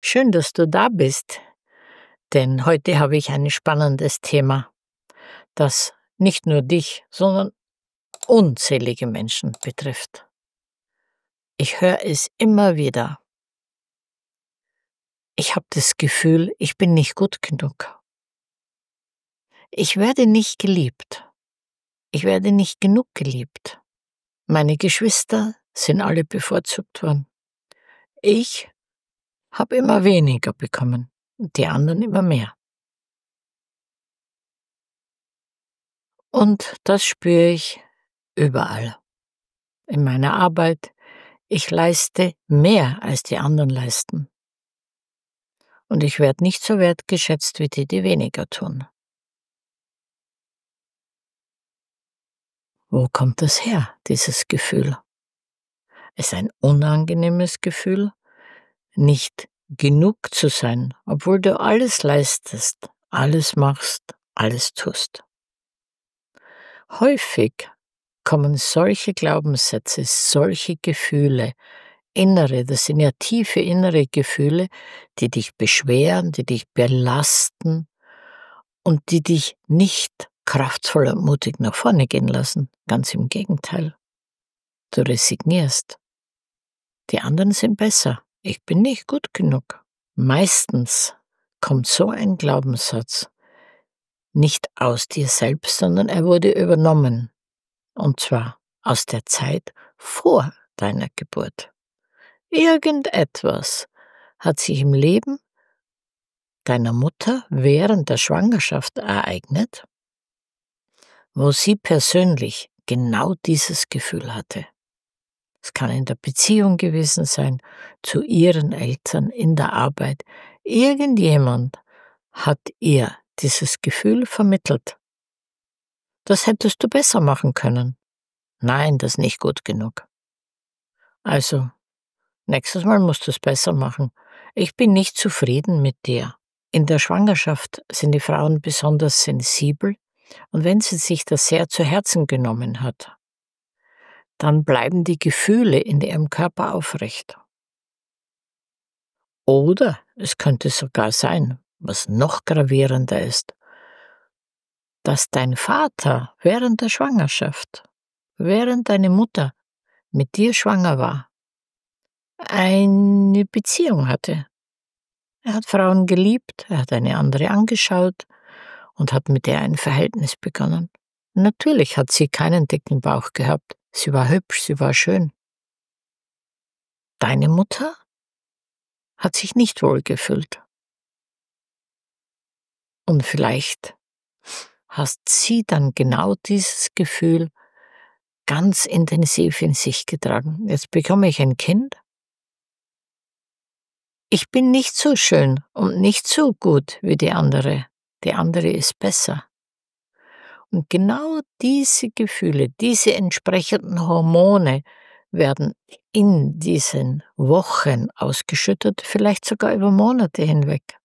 Schön, dass du da bist, denn heute habe ich ein spannendes Thema, das nicht nur dich, sondern unzählige Menschen betrifft. Ich höre es immer wieder. Ich habe das Gefühl, ich bin nicht gut genug. Ich werde nicht geliebt. Ich werde nicht genug geliebt. Meine Geschwister sind alle bevorzugt worden. Ich habe immer weniger bekommen und die anderen immer mehr. Und das spüre ich überall. In meiner Arbeit. Ich leiste mehr, als die anderen leisten. Und ich werde nicht so wertgeschätzt wie die, die weniger tun. Wo kommt das her, dieses Gefühl? Es ist ein unangenehmes Gefühl, nicht genug zu sein, obwohl du alles leistest, alles machst, alles tust. Häufig kommen solche Glaubenssätze, solche Gefühle, das sind ja tiefe innere Gefühle, die dich beschweren, die dich belasten und die dich nicht kraftvoll und mutig nach vorne gehen lassen. Ganz im Gegenteil. Du resignierst. Die anderen sind besser. Ich bin nicht gut genug. Meistens kommt so ein Glaubenssatz nicht aus dir selbst, sondern er wurde übernommen. Und zwar aus der Zeit vor deiner Geburt. Irgendetwas hat sich im Leben deiner Mutter während der Schwangerschaft ereignet, wo sie persönlich genau dieses Gefühl hatte. Es kann in der Beziehung gewesen sein, zu ihren Eltern, in der Arbeit. Irgendjemand hat ihr dieses Gefühl vermittelt. Das hättest du besser machen können. Nein, das ist nicht gut genug. Also, nächstes Mal musst du es besser machen. Ich bin nicht zufrieden mit dir. In der Schwangerschaft sind die Frauen besonders sensibel und wenn sie sich das sehr zu Herzen genommen hat, dann bleiben die Gefühle in ihrem Körper aufrecht. Oder es könnte sogar sein, was noch gravierender ist, dass dein Vater während der Schwangerschaft, während deine Mutter mit dir schwanger war, eine Beziehung hatte. Er hat Frauen geliebt, er hat eine andere angeschaut und hat mit der ein Verhältnis begonnen. Natürlich hat sie keinen dicken Bauch gehabt. Sie war hübsch, sie war schön. Deine Mutter hat sich nicht wohl gefühlt. Und vielleicht hast sie dann genau dieses Gefühl ganz intensiv in sich getragen. Jetzt bekomme ich ein Kind. Ich bin nicht so schön und nicht so gut wie die andere. Die andere ist besser. Und genau diese Gefühle, diese entsprechenden Hormone werden in diesen Wochen ausgeschüttet, vielleicht sogar über Monate hinweg.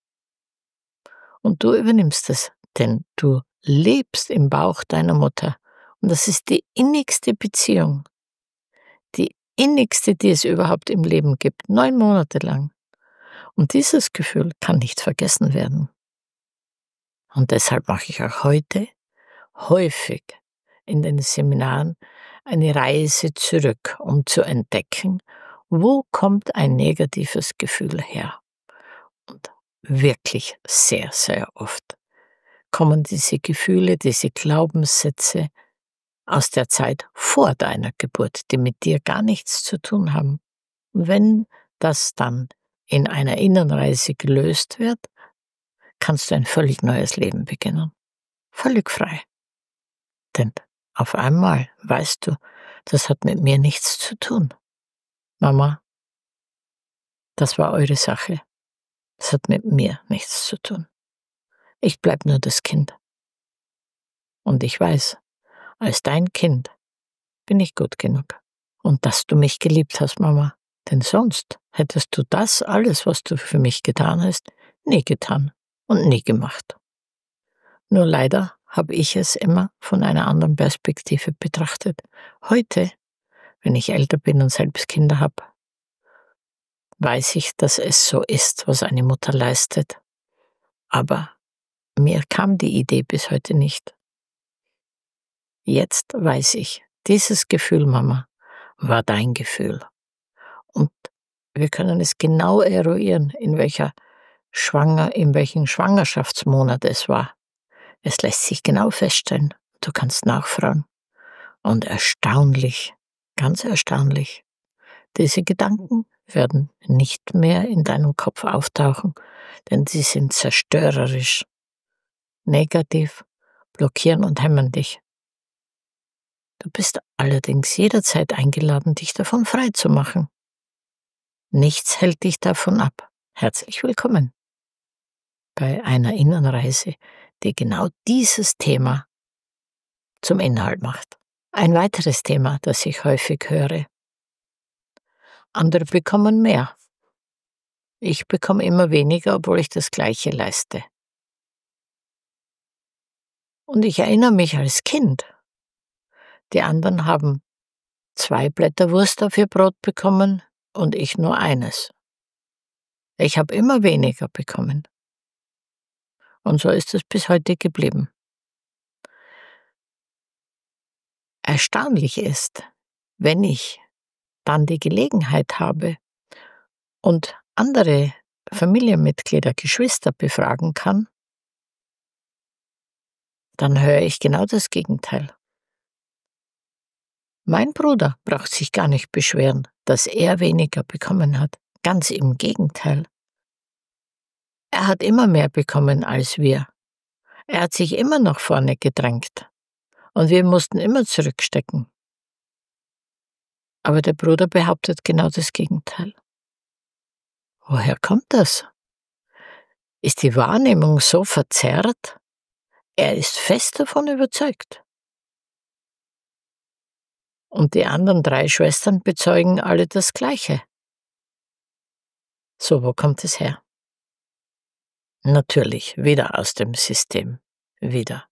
Und du übernimmst es, denn du lebst im Bauch deiner Mutter. Und das ist die innigste Beziehung, die innigste, die es überhaupt im Leben gibt, 9 Monate lang. Und dieses Gefühl kann nicht vergessen werden. Und deshalb mache ich auch heute häufig in den Seminaren eine Reise zurück, um zu entdecken, wo kommt ein negatives Gefühl her. Und wirklich sehr, sehr oft kommen diese Gefühle, diese Glaubenssätze aus der Zeit vor deiner Geburt, die mit dir gar nichts zu tun haben. Und wenn das dann in einer Innenreise gelöst wird, kannst du ein völlig neues Leben beginnen. Völlig frei. Denn auf einmal weißt du, das hat mit mir nichts zu tun. Mama, das war eure Sache. Das hat mit mir nichts zu tun. Ich bleib nur das Kind. Und ich weiß, als dein Kind bin ich gut genug. Und dass du mich geliebt hast, Mama. Denn sonst hättest du das alles, was du für mich getan hast, nie getan und nie gemacht. Nur leider habe ich es immer von einer anderen Perspektive betrachtet. Heute, wenn ich älter bin und selbst Kinder habe, weiß ich, dass es so ist, was eine Mutter leistet. Aber mir kam die Idee bis heute nicht. Jetzt weiß ich, dieses Gefühl, Mama, war dein Gefühl. Und wir können es genau eruieren, in welchem Schwangerschaftsmonat es war. Es lässt sich genau feststellen. Du kannst nachfragen. Und erstaunlich, ganz erstaunlich, diese Gedanken werden nicht mehr in deinem Kopf auftauchen, denn sie sind zerstörerisch, negativ, blockieren und hemmen dich. Du bist allerdings jederzeit eingeladen, dich davon frei zu machen. Nichts hält dich davon ab. Herzlich willkommen bei einer Innenreise, die genau dieses Thema zum Inhalt macht. Ein weiteres Thema, das ich häufig höre. Andere bekommen mehr. Ich bekomme immer weniger, obwohl ich das Gleiche leiste. Und ich erinnere mich als Kind, die anderen haben 2 Blätter Wurst auf ihr Brot bekommen und ich nur eines. Ich habe immer weniger bekommen. Und so ist es bis heute geblieben. Erstaunlich ist, wenn ich dann die Gelegenheit habe und andere Familienmitglieder, Geschwister befragen kann, dann höre ich genau das Gegenteil. Mein Bruder braucht sich gar nicht beschweren, dass er weniger bekommen hat. Ganz im Gegenteil. Er hat immer mehr bekommen als wir. Er hat sich immer nach vorne gedrängt. Und wir mussten immer zurückstecken. Aber der Bruder behauptet genau das Gegenteil. Woher kommt das? Ist die Wahrnehmung so verzerrt? Er ist fest davon überzeugt. Und die anderen 3 Schwestern bezeugen alle das Gleiche. So, wo kommt es her? Natürlich, wieder aus dem System. Wieder.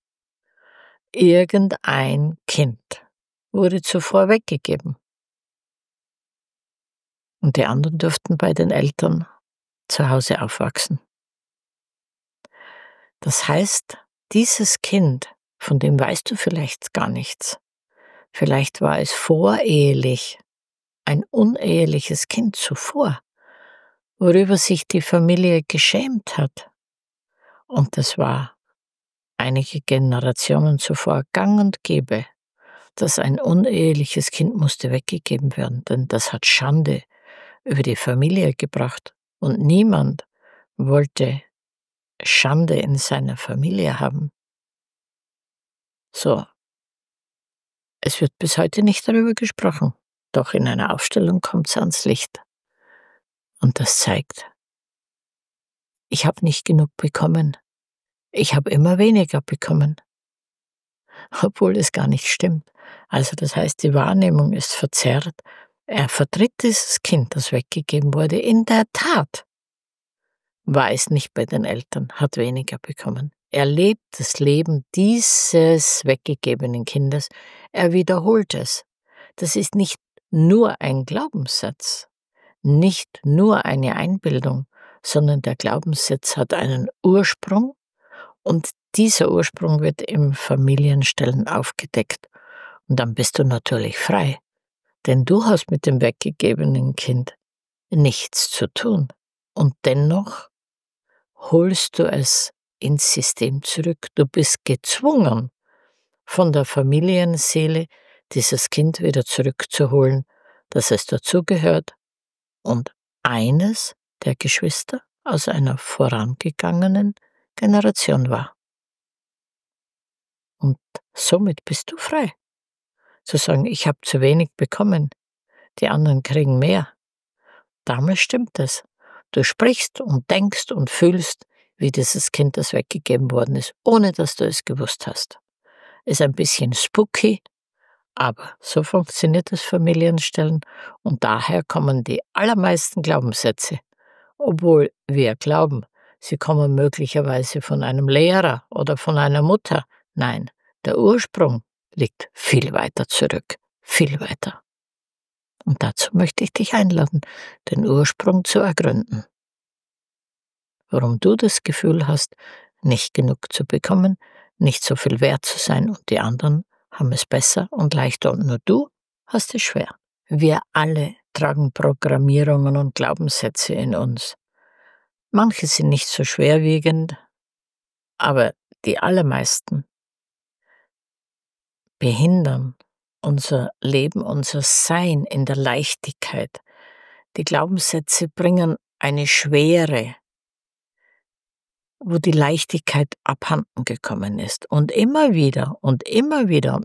Irgendein Kind wurde zuvor weggegeben. Und die anderen durften bei den Eltern zu Hause aufwachsen. Das heißt, dieses Kind, von dem weißt du vielleicht gar nichts. Vielleicht war es vorehelich, ein uneheliches Kind zuvor, worüber sich die Familie geschämt hat. Und das war einige Generationen zuvor gang und gäbe, dass ein uneheliches Kind musste weggegeben werden, denn das hat Schande über die Familie gebracht und niemand wollte Schande in seiner Familie haben. So, es wird bis heute nicht darüber gesprochen, doch in einer Aufstellung kommt es ans Licht. Und das zeigt, ich habe nicht genug bekommen. Ich habe immer weniger bekommen. Obwohl es gar nicht stimmt. Also das heißt, die Wahrnehmung ist verzerrt. Er vertritt dieses Kind, das weggegeben wurde. In der Tat war es nicht bei den Eltern, hat weniger bekommen. Er lebt das Leben dieses weggegebenen Kindes. Er wiederholt es. Das ist nicht nur ein Glaubenssatz, nicht nur eine Einbildung, sondern der Glaubenssatz hat einen Ursprung und dieser Ursprung wird im Familienstellen aufgedeckt. Und dann bist du natürlich frei, denn du hast mit dem weggegebenen Kind nichts zu tun. Und dennoch holst du es ins System zurück. Du bist gezwungen, von der Familienseele dieses Kind wieder zurückzuholen, dass es dazugehört und eines der Geschwister aus einer vorangegangenen Generation war. Und somit bist du frei, zu sagen, ich habe zu wenig bekommen, die anderen kriegen mehr. Damals stimmt es. Du sprichst und denkst und fühlst, wie dieses Kind, das weggegeben worden ist, ohne dass du es gewusst hast. Ist ein bisschen spooky, aber so funktioniert das Familienstellen und daher kommen die allermeisten Glaubenssätze. Obwohl wir glauben, sie kommen möglicherweise von einem Lehrer oder von einer Mutter. Nein, der Ursprung liegt viel weiter zurück, viel weiter. Und dazu möchte ich dich einladen, den Ursprung zu ergründen. Warum du das Gefühl hast, nicht genug zu bekommen, nicht so viel wert zu sein und die anderen haben es besser und leichter und nur du hast es schwer. Wir alle tragen Programmierungen und Glaubenssätze in uns. Manche sind nicht so schwerwiegend, aber die allermeisten behindern unser Leben, unser Sein in der Leichtigkeit. Die Glaubenssätze bringen eine Schwere, wo die Leichtigkeit abhanden gekommen ist. Und immer wieder und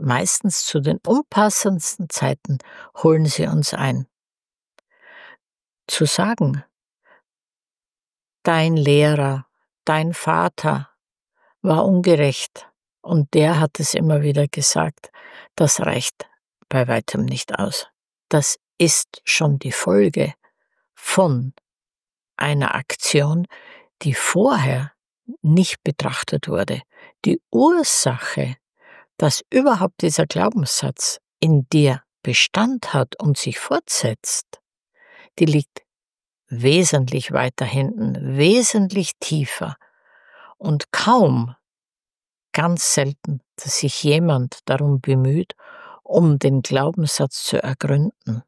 meistens zu den unpassendsten Zeiten holen sie uns ein. Zu sagen, dein Lehrer, dein Vater war ungerecht und der hat es immer wieder gesagt, das reicht bei weitem nicht aus. Das ist schon die Folge von einer Aktion, die vorher nicht betrachtet wurde. Die Ursache, dass überhaupt dieser Glaubenssatz in dir Bestand hat und sich fortsetzt, die liegt wesentlich weiter hinten, wesentlich tiefer und kaum, ganz selten, dass sich jemand darum bemüht, um den Glaubenssatz zu ergründen.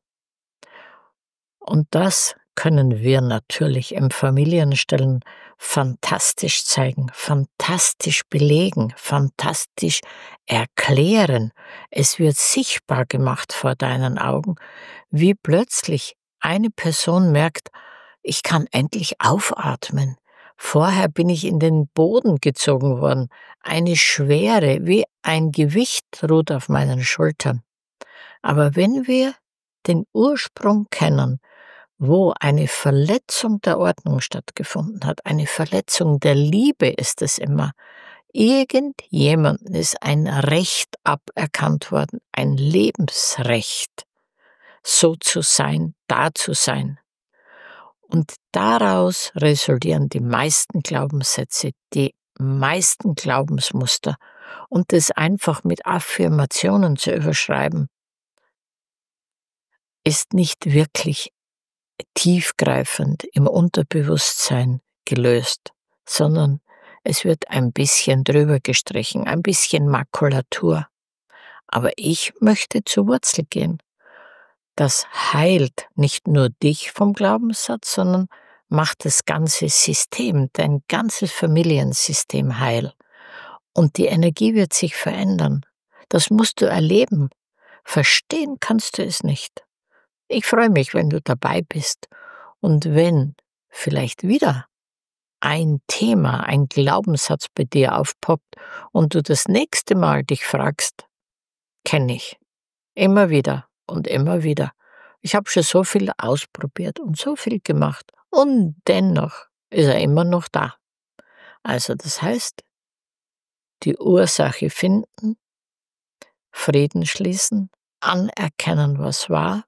Und das können wir natürlich im Familienstellen fantastisch zeigen, fantastisch belegen, fantastisch erklären. Es wird sichtbar gemacht vor deinen Augen, wie plötzlich eine Person merkt, ich kann endlich aufatmen. Vorher bin ich in den Boden gezogen worden. Eine Schwere, wie ein Gewicht ruht auf meinen Schultern. Aber wenn wir den Ursprung kennen, wo eine Verletzung der Ordnung stattgefunden hat, eine Verletzung der Liebe ist es immer. Irgendjemandem ist ein Recht aberkannt worden, ein Lebensrecht, so zu sein, da zu sein. Und daraus resultieren die meisten Glaubenssätze, die meisten Glaubensmuster. Und das einfach mit Affirmationen zu überschreiben, ist nicht wirklich tiefgreifend im Unterbewusstsein gelöst, sondern es wird ein bisschen drüber gestrichen, ein bisschen Makulatur. Aber ich möchte zur Wurzel gehen. Das heilt nicht nur dich vom Glaubenssatz, sondern macht das ganze System, dein ganzes Familiensystem heil. Und die Energie wird sich verändern. Das musst du erleben. Verstehen kannst du es nicht. Ich freue mich, wenn du dabei bist und wenn vielleicht wieder ein Thema, ein Glaubenssatz bei dir aufpoppt und du das nächste Mal dich fragst, kenne ich. Immer wieder und immer wieder. Ich habe schon so viel ausprobiert und so viel gemacht und dennoch ist er immer noch da. Also das heißt, die Ursache finden, Frieden schließen, anerkennen, was war,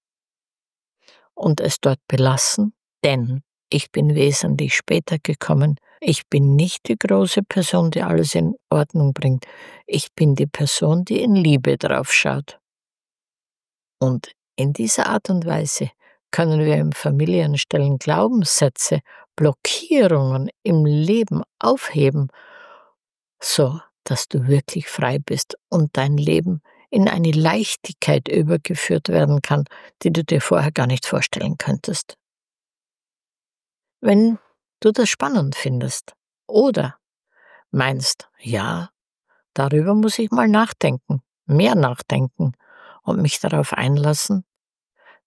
und es dort belassen, denn ich bin wesentlich später gekommen. Ich bin nicht die große Person, die alles in Ordnung bringt. Ich bin die Person, die in Liebe draufschaut. Und in dieser Art und Weise können wir im Familienstellen Glaubenssätze, Blockierungen im Leben aufheben, so dass du wirklich frei bist und dein Leben in eine Leichtigkeit übergeführt werden kann, die du dir vorher gar nicht vorstellen könntest. Wenn du das spannend findest oder meinst, ja, darüber muss ich mal nachdenken, mehr nachdenken und mich darauf einlassen,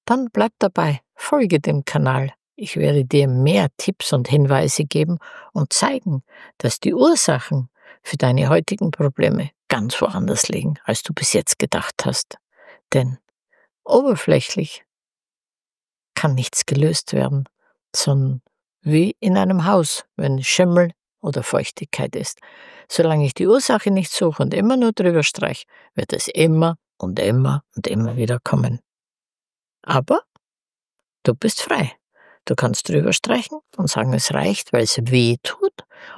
dann bleib dabei, folge dem Kanal. Ich werde dir mehr Tipps und Hinweise geben und zeigen, dass die Ursachen für deine heutigen Probleme ganz woanders liegen, als du bis jetzt gedacht hast. Denn oberflächlich kann nichts gelöst werden, sondern wie in einem Haus, wenn Schimmel oder Feuchtigkeit ist. Solange ich die Ursache nicht suche und immer nur drüber streiche, wird es immer und immer und immer wieder kommen. Aber du bist frei. Du kannst drüber streichen und sagen, es reicht, weil es weh tut,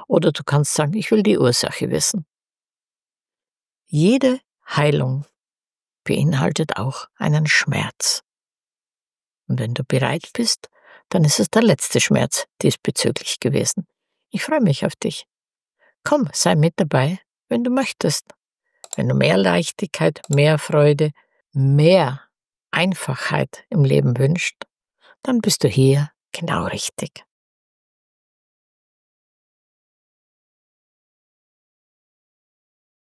oder du kannst sagen, ich will die Ursache wissen. Jede Heilung beinhaltet auch einen Schmerz. Und wenn du bereit bist, dann ist es der letzte Schmerz diesbezüglich gewesen. Ich freue mich auf dich. Komm, sei mit dabei, wenn du möchtest. Wenn du mehr Leichtigkeit, mehr Freude, mehr Einfachheit im Leben wünschst, dann bist du hier genau richtig.